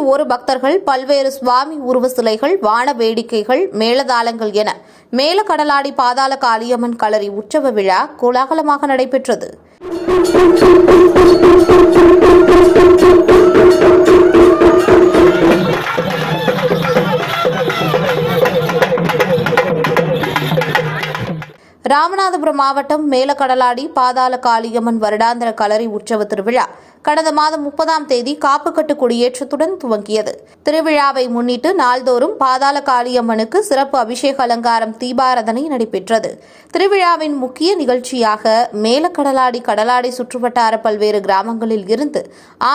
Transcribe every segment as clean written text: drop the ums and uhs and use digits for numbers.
1001 பக்தர்கள், பல்வேறு சுவாமி உருவ சிலைகள், வான வேடிக்கைகள், மேளதாளங்கள் என மேலக்கடலாடி பாதாள காளியம்மன் களரி உற்சவ விழா கோலாகலமாக நடைபெற்றது. ராமநாதபுரம் மாவட்டம் மேலக்கடலாடி பாதாள காளியம்மன் வருடாந்திர களரி உற்சவ திருவிழா கடந்த மாதம் 30ஆம் தேதி காப்புக்கட்டு கொடியேற்றத்துடன் துவங்கியது. திருவிழாவை முன்னிட்டு நாள்தோறும் பாதாள காளியம்மனுக்கு சிறப்பு அபிஷேக அலங்காரம், தீபாராதனை நடைபெற்றது. திருவிழாவின் முக்கிய நிகழ்ச்சியாக மேலக்கடலாடி, கடலாடி சுற்றுவட்டார பல்வேறு கிராமங்களில் இருந்து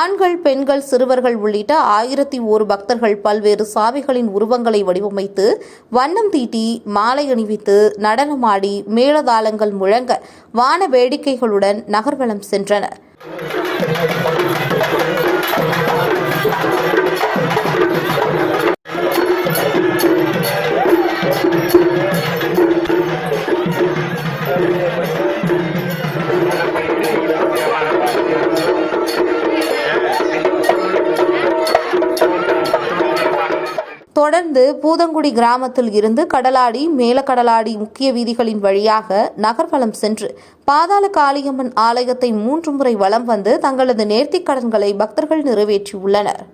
ஆண்கள், பெண்கள், சிறுவர்கள் உள்ளிட்ட 1001 பக்தர்கள் பல்வேறு சாமிகளின் உருவங்களை வடிவமைத்து வண்ணம் தீட்டி, மாலை அணிவித்து, நடனமாடி, மேளதாளங்கள் முழங்க, வான வேடிக்கைகளுடன் நகர்வலம் சென்றனர். தொடர்ந்து பூதங்குடி கிராமத்தில் இருந்து கடலாடி, மேலக்கடலாடி முக்கிய வீதிகளின் வழியாக நகர்வலம் சென்று பாதாள காளியம்மன் ஆலயத்தை 3 முறை வலம் வந்து தங்களது நேர்த்திக் கடன்களை பக்தர்கள் நிறைவேற்றியுள்ளனர்.